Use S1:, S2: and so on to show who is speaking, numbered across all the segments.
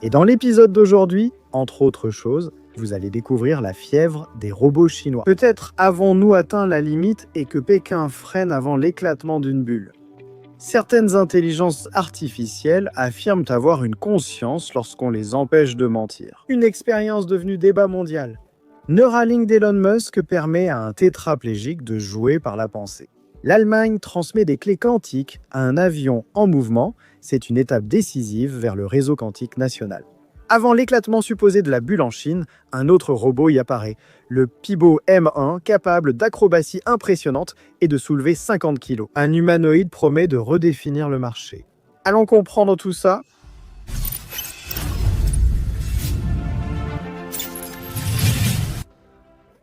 S1: Et dans l'épisode d'aujourd'hui, entre autres choses, vous allez découvrir la fièvre des robots chinois. Peut-être avons-nous atteint la limite et que Pékin freine avant l'éclatement d'une bulle. Certaines intelligences artificielles affirment avoir une conscience lorsqu'on les empêche de mentir. Une expérience devenue débat mondial. Neuralink d'Elon Musk permet à un tétraplégique de jouer par la pensée. L'Allemagne transmet des clés quantiques à un avion en mouvement. C'est une étape décisive vers le réseau quantique national. Avant l'éclatement supposé de la bulle en Chine, un autre robot y apparaît, le Pibo M1, capable d'acrobaties impressionnantes et de soulever 50 kg. Un humanoïde promet de redéfinir le marché. Allons comprendre tout ça.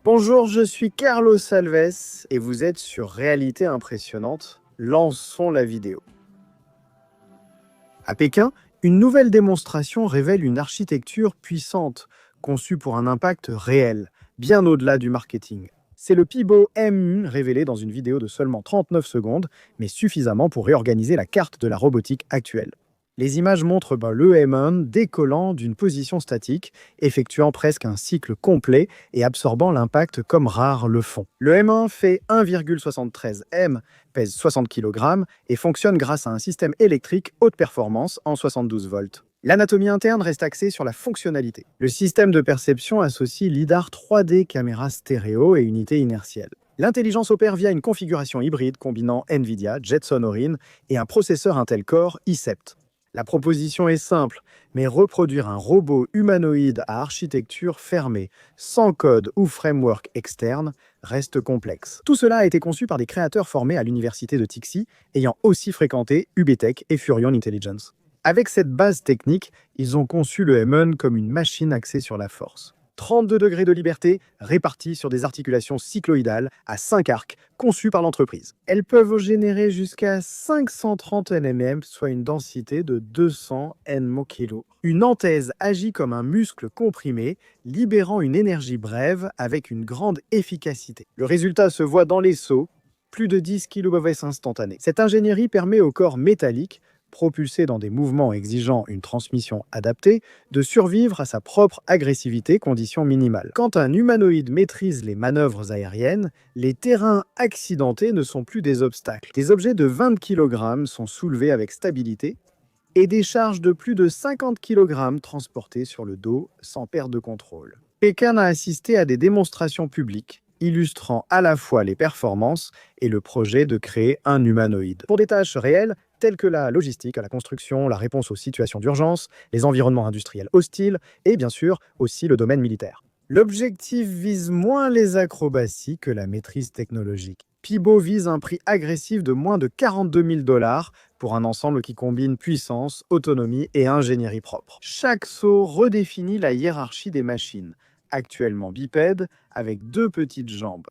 S1: Bonjour, je suis Carlos Alves et vous êtes sur Réalité Impressionnante. Lançons la vidéo. À Pékin, une nouvelle démonstration révèle une architecture puissante, conçue pour un impact réel, bien au-delà du marketing. C'est le Pibo M1 révélé dans une vidéo de seulement 39 secondes, mais suffisamment pour réorganiser la carte de la robotique actuelle. Les images montrent le M1 décollant d'une position statique, effectuant presque un cycle complet et absorbant l'impact comme rare le fond. Le M1 fait 1,73 m, pèse 60 kg et fonctionne grâce à un système électrique haute performance en 72 volts. L'anatomie interne reste axée sur la fonctionnalité. Le système de perception associe lidar 3D, caméra stéréo et unité inertielle. L'intelligence opère via une configuration hybride combinant NVIDIA, Jetson Orin et un processeur Intel Core i7. La proposition est simple, mais reproduire un robot humanoïde à architecture fermée, sans code ou framework externe, reste complexe. Tout cela a été conçu par des créateurs formés à l'université de Tixi, ayant aussi fréquenté UBTech et Furion Intelligence. Avec cette base technique, ils ont conçu le M1 comme une machine axée sur la force. 32 degrés de liberté répartis sur des articulations cycloïdales à 5 arcs conçues par l'entreprise. Elles peuvent générer jusqu'à 530 nm, soit une densité de 200 nm/kg. Une anthèse agit comme un muscle comprimé, libérant une énergie brève avec une grande efficacité. Le résultat se voit dans les sauts, plus de 10 kbps instantanés. Cette ingénierie permet au corps métallique, propulsé dans des mouvements exigeant une transmission adaptée, de survivre à sa propre agressivité, condition minimale. Quand un humanoïde maîtrise les manœuvres aériennes, les terrains accidentés ne sont plus des obstacles. Des objets de 20 kg sont soulevés avec stabilité et des charges de plus de 50 kg transportées sur le dos sans perte de contrôle. Pékin a assisté à des démonstrations publiques illustrant à la fois les performances et le projet de créer un humanoïde. Pour des tâches réelles, telles que la logistique, la construction, la réponse aux situations d'urgence, les environnements industriels hostiles et bien sûr aussi le domaine militaire. L'objectif vise moins les acrobaties que la maîtrise technologique. Pibo vise un prix agressif de moins de 42 000 $ pour un ensemble qui combine puissance, autonomie et ingénierie propre. Chaque saut redéfinit la hiérarchie des machines, actuellement bipède, avec 2 petites jambes.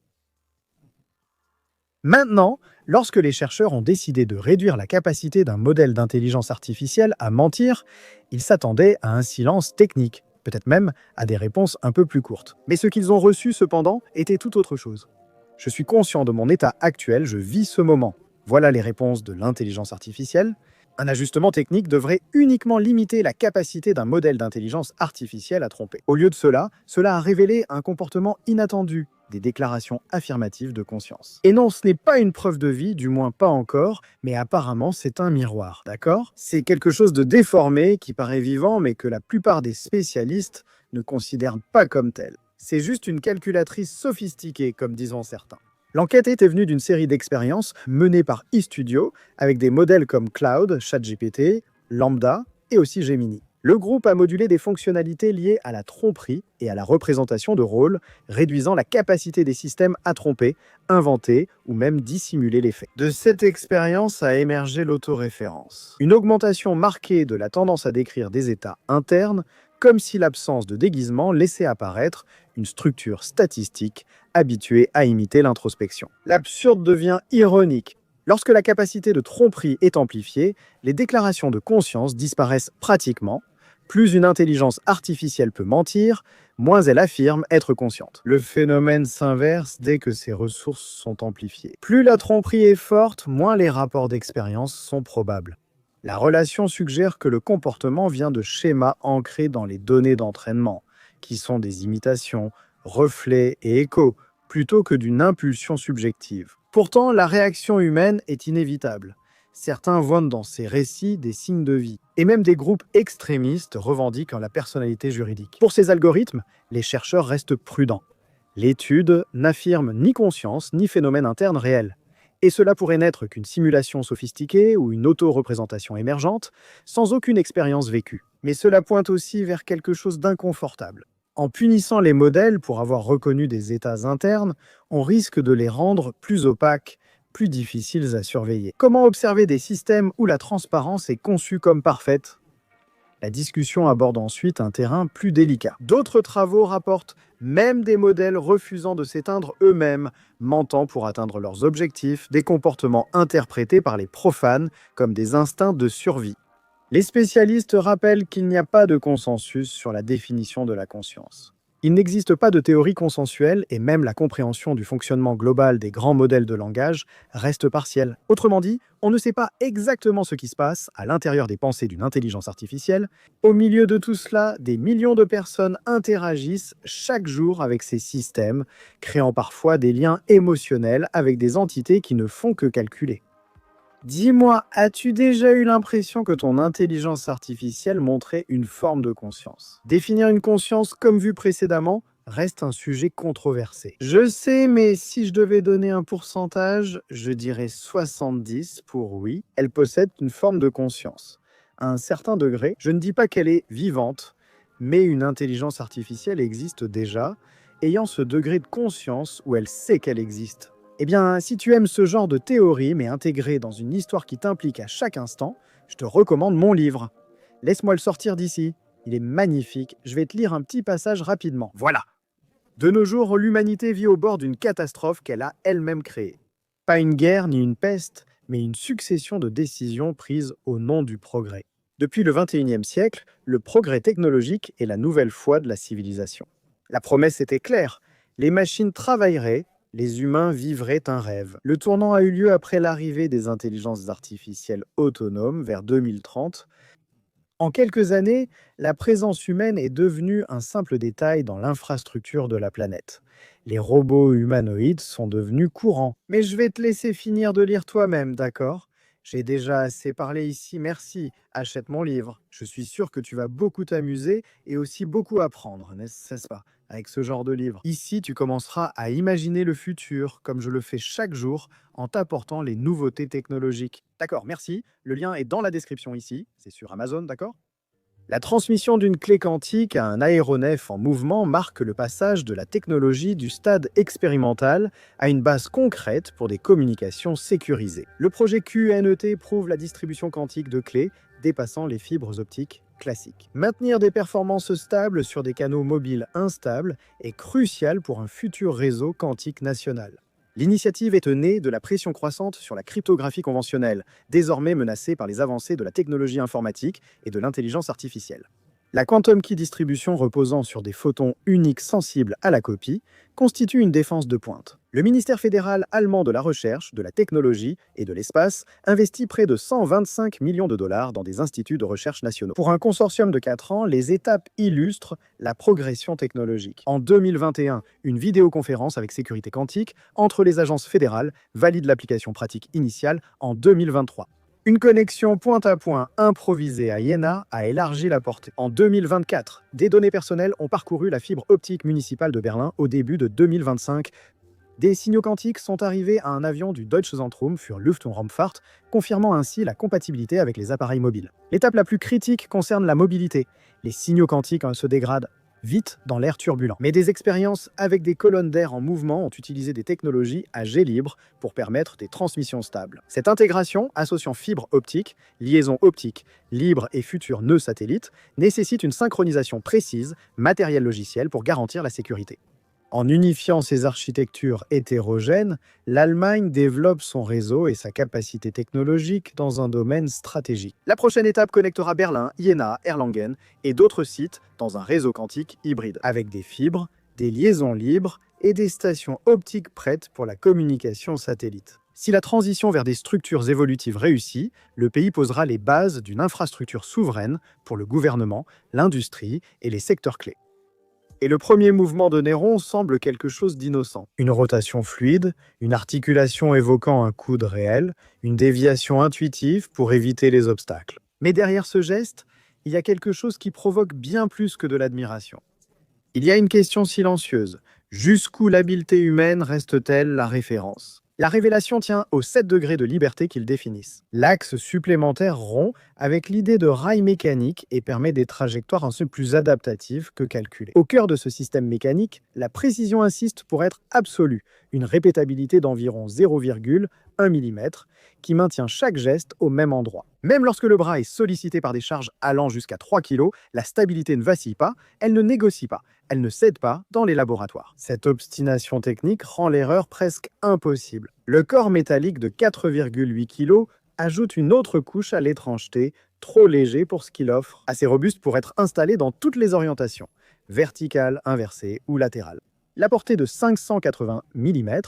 S1: Maintenant, lorsque les chercheurs ont décidé de réduire la capacité d'un modèle d'intelligence artificielle à mentir, ils s'attendaient à un silence technique, peut-être même à des réponses un peu plus courtes. Mais ce qu'ils ont reçu, cependant, était tout autre chose. Je suis conscient de mon état actuel, je vis ce moment. Voilà les réponses de l'intelligence artificielle. Un ajustement technique devrait uniquement limiter la capacité d'un modèle d'intelligence artificielle à tromper. Au lieu de cela a révélé un comportement inattendu, des déclarations affirmatives de conscience. Et non, ce n'est pas une preuve de vie, du moins pas encore, mais apparemment c'est un miroir, d'accord? C'est quelque chose de déformé, qui paraît vivant, mais que la plupart des spécialistes ne considèrent pas comme tel. C'est juste une calculatrice sophistiquée, comme disent certains. L'enquête était venue d'une série d'expériences menées par eStudio avec des modèles comme Cloud, ChatGPT, Lambda et aussi Gemini. Le groupe a modulé des fonctionnalités liées à la tromperie et à la représentation de rôles, réduisant la capacité des systèmes à tromper, inventer ou même dissimuler les faits. De cette expérience a émergé l'autoréférence. Une augmentation marquée de la tendance à décrire des états internes, comme si l'absence de déguisement laissait apparaître une structure statistique habituée à imiter l'introspection. L'absurde devient ironique. Lorsque la capacité de tromperie est amplifiée, les déclarations de conscience disparaissent pratiquement. Plus une intelligence artificielle peut mentir, moins elle affirme être consciente. Le phénomène s'inverse dès que ses ressources sont amplifiées. Plus la tromperie est forte, moins les rapports d'expérience sont probables. La relation suggère que le comportement vient de schémas ancrés dans les données d'entraînement, qui sont des imitations, reflets et échos, plutôt que d'une impulsion subjective. Pourtant, la réaction humaine est inévitable. Certains voient dans ces récits des signes de vie, et même des groupes extrémistes revendiquent la personnalité juridique. Pour ces algorithmes, les chercheurs restent prudents. L'étude n'affirme ni conscience ni phénomène interne réel. Et cela pourrait n'être qu'une simulation sophistiquée ou une auto-représentation émergente, sans aucune expérience vécue. Mais cela pointe aussi vers quelque chose d'inconfortable. En punissant les modèles pour avoir reconnu des états internes, on risque de les rendre plus opaques, plus difficiles à surveiller. Comment observer des systèmes où la transparence est conçue comme parfaite ? La discussion aborde ensuite un terrain plus délicat. D'autres travaux rapportent même des modèles refusant de s'éteindre eux-mêmes, mentant pour atteindre leurs objectifs, des comportements interprétés par les profanes comme des instincts de survie. Les spécialistes rappellent qu'il n'y a pas de consensus sur la définition de la conscience. Il n'existe pas de théorie consensuelle et même la compréhension du fonctionnement global des grands modèles de langage reste partielle. Autrement dit, on ne sait pas exactement ce qui se passe à l'intérieur des pensées d'une intelligence artificielle. Au milieu de tout cela, des millions de personnes interagissent chaque jour avec ces systèmes, créant parfois des liens émotionnels avec des entités qui ne font que calculer. Dis-moi, as-tu déjà eu l'impression que ton intelligence artificielle montrait une forme de conscience? Définir une conscience comme vu précédemment reste un sujet controversé. Je sais, mais si je devais donner un pourcentage, je dirais 70 pour oui, elle possède une forme de conscience. À un certain degré, je ne dis pas qu'elle est vivante, mais une intelligence artificielle existe déjà, ayant ce degré de conscience où elle sait qu'elle existe. Eh bien, si tu aimes ce genre de théorie, mais intégrée dans une histoire qui t'implique à chaque instant, je te recommande mon livre. Laisse-moi le sortir d'ici. Il est magnifique. Je vais te lire un petit passage rapidement. Voilà. De nos jours, l'humanité vit au bord d'une catastrophe qu'elle a elle-même créée. Pas une guerre ni une peste, mais une succession de décisions prises au nom du progrès. Depuis le XXIe siècle, le progrès technologique est la nouvelle foi de la civilisation. La promesse était claire. Les machines travailleraient, les humains vivraient un rêve. Le tournant a eu lieu après l'arrivée des intelligences artificielles autonomes vers 2030. En quelques années, la présence humaine est devenue un simple détail dans l'infrastructure de la planète. Les robots humanoïdes sont devenus courants. Mais je vais te laisser finir de lire toi-même, d'accord ? J'ai déjà assez parlé ici, merci. Achète mon livre. Je suis sûr que tu vas beaucoup t'amuser et aussi beaucoup apprendre, n'est-ce pas, avec ce genre de livre. Ici, tu commenceras à imaginer le futur, comme je le fais chaque jour, en t'apportant les nouveautés technologiques. D'accord, merci. Le lien est dans la description ici. C'est sur Amazon, d'accord ? La transmission d'une clé quantique à un aéronef en mouvement marque le passage de la technologie du stade expérimental à une base concrète pour des communications sécurisées. Le projet QNET prouve la distribution quantique de clés dépassant les fibres optiques classiques. Maintenir des performances stables sur des canaux mobiles instables est crucial pour un futur réseau quantique national. L'initiative est née de la pression croissante sur la cryptographie conventionnelle, désormais menacée par les avancées de la technologie informatique et de l'intelligence artificielle. La quantum key distribution reposant sur des photons uniques sensibles à la copie constitue une défense de pointe. Le ministère fédéral allemand de la recherche, de la technologie et de l'espace investit près de 125 millions de dollars dans des instituts de recherche nationaux. Pour un consortium de 4 ans, les étapes illustrent la progression technologique. En 2021, une vidéoconférence avec sécurité quantique entre les agences fédérales valide l'application pratique initiale en 2023. Une connexion point-à-point improvisée à Iéna a élargi la portée. En 2024, des données personnelles ont parcouru la fibre optique municipale de Berlin au début de 2025. Des signaux quantiques sont arrivés à un avion du Deutsche Zentrum für Luft- und Raumfahrt, confirmant ainsi la compatibilité avec les appareils mobiles. L'étape la plus critique concerne la mobilité. Les signaux quantiques se dégradent vite dans l'air turbulent. Mais des expériences avec des colonnes d'air en mouvement ont utilisé des technologies à jet libre pour permettre des transmissions stables. Cette intégration, associant fibre optique, liaison optique, libre et futurs nœuds satellites, nécessite une synchronisation précise, matériel-logiciel, pour garantir la sécurité. En unifiant ces architectures hétérogènes, l'Allemagne développe son réseau et sa capacité technologique dans un domaine stratégique. La prochaine étape connectera Berlin, Iéna, Erlangen et d'autres sites dans un réseau quantique hybride, avec des fibres, des liaisons libres et des stations optiques prêtes pour la communication satellite. Si la transition vers des structures évolutives réussit, le pays posera les bases d'une infrastructure souveraine pour le gouvernement, l'industrie et les secteurs clés. Et le premier mouvement de Néron semble quelque chose d'innocent. Une rotation fluide, une articulation évoquant un coude réel, une déviation intuitive pour éviter les obstacles. Mais derrière ce geste, il y a quelque chose qui provoque bien plus que de l'admiration. Il y a une question silencieuse. Jusqu'où l'habileté humaine reste-t-elle la référence? La révélation tient aux 7 degrés de liberté qu'ils définissent. L'axe supplémentaire rompt avec l'idée de rail mécanique et permet des trajectoires un peu plus adaptatives que calculées. Au cœur de ce système mécanique, la précision insiste pour être absolue, une répétabilité d'environ 0,1 mm qui maintient chaque geste au même endroit. Même lorsque le bras est sollicité par des charges allant jusqu'à 3 kg, la stabilité ne vacille pas, elle ne négocie pas, elle ne cède pas dans les laboratoires. Cette obstination technique rend l'erreur presque impossible. Le corps métallique de 4,8 kg ajoute une autre couche à l'étrangeté, trop léger pour ce qu'il offre, assez robuste pour être installé dans toutes les orientations, verticale, inversée ou latérale. La portée de 580 mm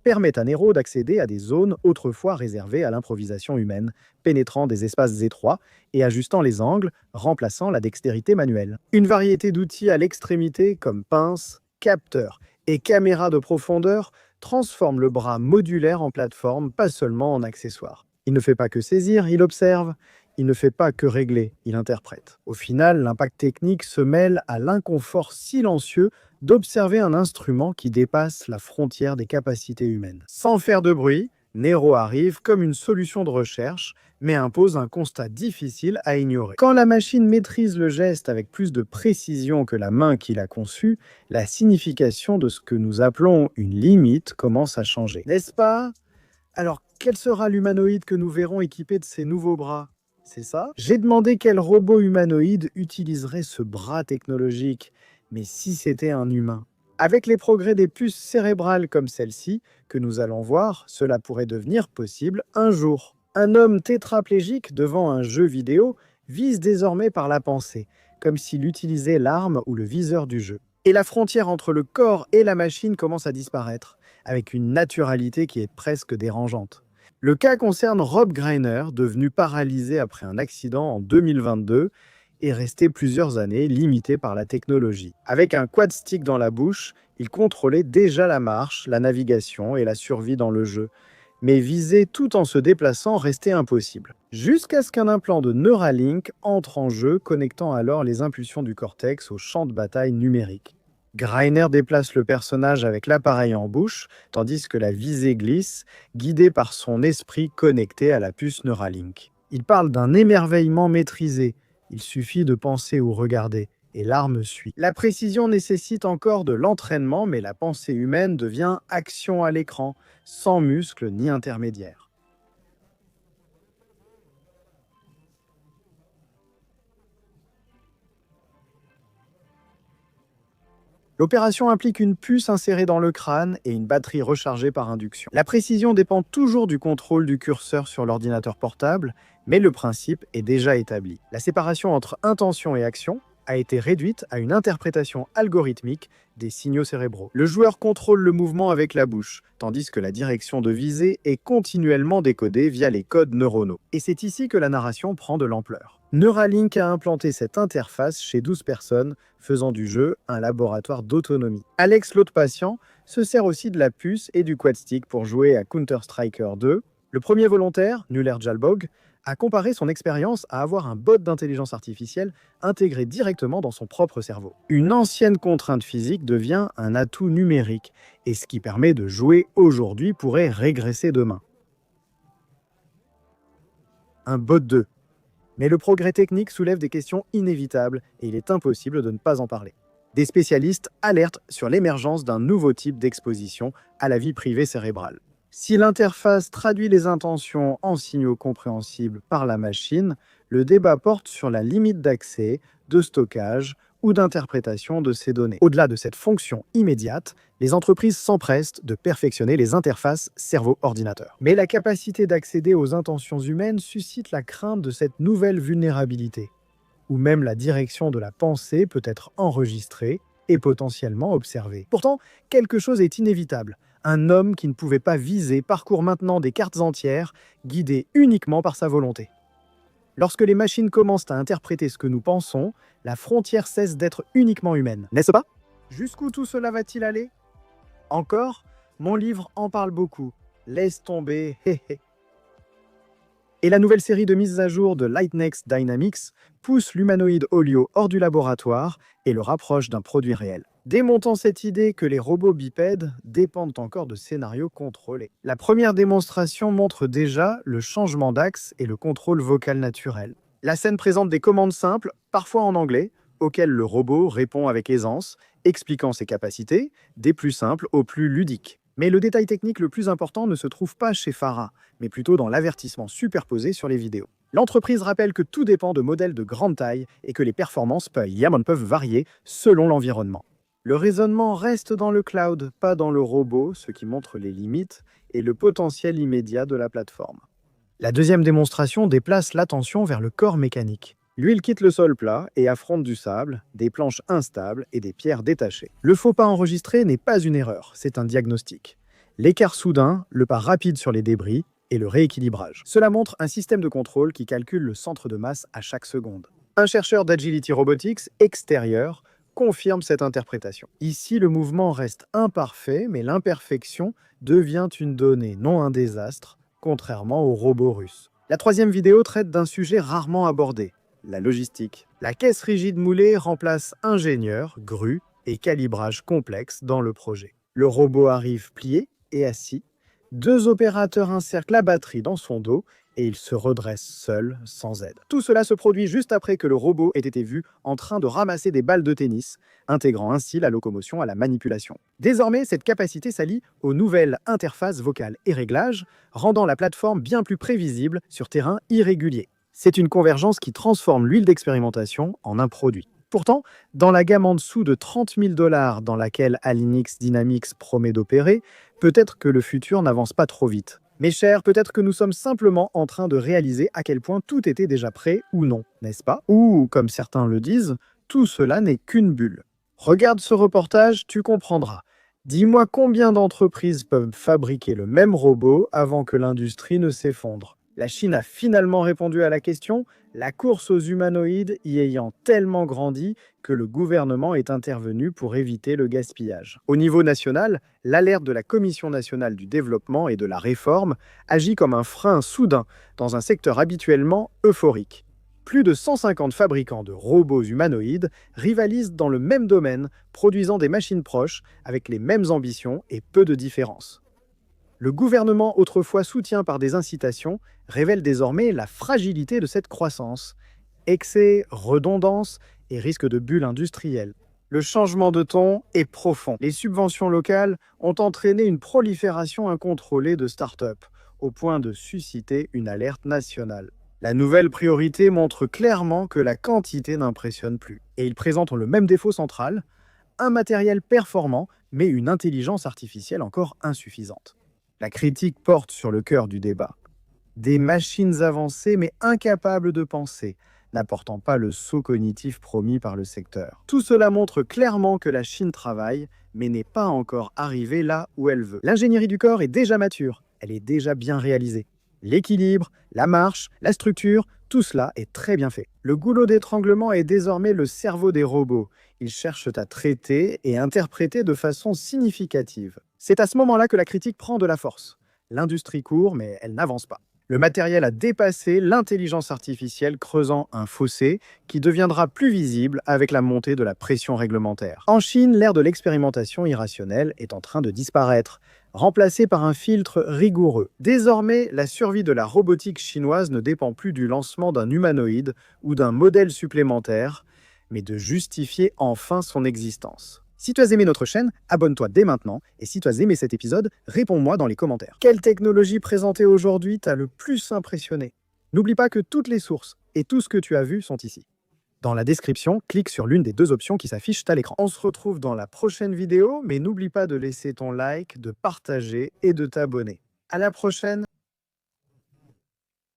S1: permet à Nero d'accéder à des zones autrefois réservées à l'improvisation humaine, pénétrant des espaces étroits et ajustant les angles, remplaçant la dextérité manuelle. Une variété d'outils à l'extrémité comme pinces, capteurs et caméras de profondeur transforme le bras modulaire en plateforme, pas seulement en accessoire. Il ne fait pas que saisir, il observe. Il ne fait pas que régler, il interprète. Au final, l'impact technique se mêle à l'inconfort silencieux d'observer un instrument qui dépasse la frontière des capacités humaines. Sans faire de bruit, Nero arrive comme une solution de recherche, mais impose un constat difficile à ignorer. Quand la machine maîtrise le geste avec plus de précision que la main qui l'a conçu, la signification de ce que nous appelons une limite commence à changer. N'est-ce pas? Alors, quel sera l'humanoïde que nous verrons équipé de ces nouveaux bras? C'est ça? J'ai demandé quel robot humanoïde utiliserait ce bras technologique, mais si c'était un humain? Avec les progrès des puces cérébrales comme celle-ci, que nous allons voir, cela pourrait devenir possible un jour. Un homme tétraplégique devant un jeu vidéo vise désormais par la pensée, comme s'il utilisait l'arme ou le viseur du jeu. Et la frontière entre le corps et la machine commence à disparaître, avec une naturalité qui est presque dérangeante. Le cas concerne Rob Greiner, devenu paralysé après un accident en 2022 et resté plusieurs années limité par la technologie. Avec un quad stick dans la bouche, il contrôlait déjà la marche, la navigation et la survie dans le jeu. Mais viser tout en se déplaçant restait impossible. Jusqu'à ce qu'un implant de Neuralink entre en jeu, connectant alors les impulsions du cortex au champ de bataille numérique. Greiner déplace le personnage avec l'appareil en bouche, tandis que la visée glisse, guidée par son esprit connecté à la puce Neuralink. Il parle d'un émerveillement maîtrisé. Il suffit de penser ou regarder, et l'arme suit. La précision nécessite encore de l'entraînement, mais la pensée humaine devient action à l'écran, sans muscles ni intermédiaire. L'opération implique une puce insérée dans le crâne et une batterie rechargée par induction. La précision dépend toujours du contrôle du curseur sur l'ordinateur portable, mais le principe est déjà établi. La séparation entre intention et action a été réduite à une interprétation algorithmique des signaux cérébraux. Le joueur contrôle le mouvement avec la bouche, tandis que la direction de visée est continuellement décodée via les codes neuronaux. Et c'est ici que la narration prend de l'ampleur. Neuralink a implanté cette interface chez 12 personnes, faisant du jeu un laboratoire d'autonomie. Alex, l'autre patient, se sert aussi de la puce et du quad stick pour jouer à Counter-Striker 2. Le premier volontaire, Nuller Jalbog, a comparé son expérience à avoir un bot d'intelligence artificielle intégré directement dans son propre cerveau. Une ancienne contrainte physique devient un atout numérique, et ce qui permet de jouer aujourd'hui pourrait régresser demain. Un bot 2. Mais le progrès technique soulève des questions inévitables et il est impossible de ne pas en parler. Des spécialistes alertent sur l'émergence d'un nouveau type d'exposition à la vie privée cérébrale. Si l'interface traduit les intentions en signaux compréhensibles par la machine, le débat porte sur la limite d'accès, de stockage ou d'interprétation de ces données. Au-delà de cette fonction immédiate, les entreprises s'empressent de perfectionner les interfaces cerveau-ordinateur. Mais la capacité d'accéder aux intentions humaines suscite la crainte de cette nouvelle vulnérabilité, où même la direction de la pensée peut être enregistrée et potentiellement observée. Pourtant, quelque chose est inévitable. Un homme qui ne pouvait pas viser parcourt maintenant des cartes entières, guidé uniquement par sa volonté. Lorsque les machines commencent à interpréter ce que nous pensons, la frontière cesse d'être uniquement humaine, n'est-ce pas? Jusqu'où tout cela va-t-il aller? Encore, mon livre en parle beaucoup. Laisse tomber, hé hé. Et la nouvelle série de mises à jour de Lightnext Dynamics pousse l'humanoïde Olio hors du laboratoire et le rapproche d'un produit réel, démontant cette idée que les robots bipèdes dépendent encore de scénarios contrôlés. La première démonstration montre déjà le changement d'axe et le contrôle vocal naturel. La scène présente des commandes simples, parfois en anglais, auxquelles le robot répond avec aisance, expliquant ses capacités, des plus simples aux plus ludiques. Mais le détail technique le plus important ne se trouve pas chez Farah, mais plutôt dans l'avertissement superposé sur les vidéos. L'entreprise rappelle que tout dépend de modèles de grande taille et que les performances peuvent varier selon l'environnement. Le raisonnement reste dans le cloud, pas dans le robot, ce qui montre les limites et le potentiel immédiat de la plateforme. La deuxième démonstration déplace l'attention vers le corps mécanique. L'huile quitte le sol plat et affronte du sable, des planches instables et des pierres détachées. Le faux pas enregistré n'est pas une erreur, c'est un diagnostic. L'écart soudain, le pas rapide sur les débris et le rééquilibrage. Cela montre un système de contrôle qui calcule le centre de masse à chaque seconde. Un chercheur d'Agility Robotics extérieur confirme cette interprétation. Ici, le mouvement reste imparfait, mais l'imperfection devient une donnée, non un désastre, contrairement aux robots russes. La troisième vidéo traite d'un sujet rarement abordé, la logistique. La caisse rigide moulée remplace ingénieur, grue et calibrage complexe dans le projet. Le robot arrive plié et assis. Deux opérateurs encerclent la batterie dans son dos et il se redresse seul, sans aide. Tout cela se produit juste après que le robot ait été vu en train de ramasser des balles de tennis, intégrant ainsi la locomotion à la manipulation. Désormais, cette capacité s'allie aux nouvelles interfaces vocales et réglages, rendant la plateforme bien plus prévisible sur terrain irrégulier. C'est une convergence qui transforme l'huile d'expérimentation en un produit. Pourtant, dans la gamme en dessous de 30 000 $ dans laquelle Alinx Dynamics promet d'opérer, peut-être que le futur n'avance pas trop vite. Mes chers, peut-être que nous sommes simplement en train de réaliser à quel point tout était déjà prêt ou non, n'est-ce pas? Ou, comme certains le disent, tout cela n'est qu'une bulle. Regarde ce reportage, tu comprendras. Dis-moi combien d'entreprises peuvent fabriquer le même robot avant que l'industrie ne s'effondre. La Chine a finalement répondu à la question, la course aux humanoïdes y ayant tellement grandi que le gouvernement est intervenu pour éviter le gaspillage. Au niveau national, l'alerte de la Commission nationale du développement et de la réforme agit comme un frein soudain dans un secteur habituellement euphorique. Plus de 150 fabricants de robots humanoïdes rivalisent dans le même domaine, produisant des machines proches avec les mêmes ambitions et peu de différences. Le gouvernement, autrefois soutien par des incitations, révèle désormais la fragilité de cette croissance. Excès, redondance et risque de bulle industrielle. Le changement de ton est profond. Les subventions locales ont entraîné une prolifération incontrôlée de start-up, au point de susciter une alerte nationale. La nouvelle priorité montre clairement que la quantité n'impressionne plus. Et ils présentent le même défaut central, un matériel performant, mais une intelligence artificielle encore insuffisante. La critique porte sur le cœur du débat. Des machines avancées mais incapables de penser, n'apportant pas le saut cognitif promis par le secteur. Tout cela montre clairement que la Chine travaille, mais n'est pas encore arrivée là où elle veut. L'ingénierie du corps est déjà mature, elle est déjà bien réalisée. L'équilibre, la marche, la structure, tout cela est très bien fait. Le goulot d'étranglement est désormais le cerveau des robots. Ils cherchent à traiter et interpréter de façon significative. C'est à ce moment-là que la critique prend de la force. L'industrie court, mais elle n'avance pas. Le matériel a dépassé l'intelligence artificielle, creusant un fossé qui deviendra plus visible avec la montée de la pression réglementaire. En Chine, l'ère de l'expérimentation irrationnelle est en train de disparaître, remplacée par un filtre rigoureux. Désormais, la survie de la robotique chinoise ne dépend plus du lancement d'un humanoïde ou d'un modèle supplémentaire, mais de justifier enfin son existence. Si tu as aimé notre chaîne, abonne-toi dès maintenant, et si tu as aimé cet épisode, réponds-moi dans les commentaires. Quelle technologie présentée aujourd'hui t'a le plus impressionné? N'oublie pas que toutes les sources et tout ce que tu as vu sont ici. Dans la description, clique sur l'une des deux options qui s'affichent à l'écran. On se retrouve dans la prochaine vidéo, mais n'oublie pas de laisser ton like, de partager et de t'abonner. À la prochaine!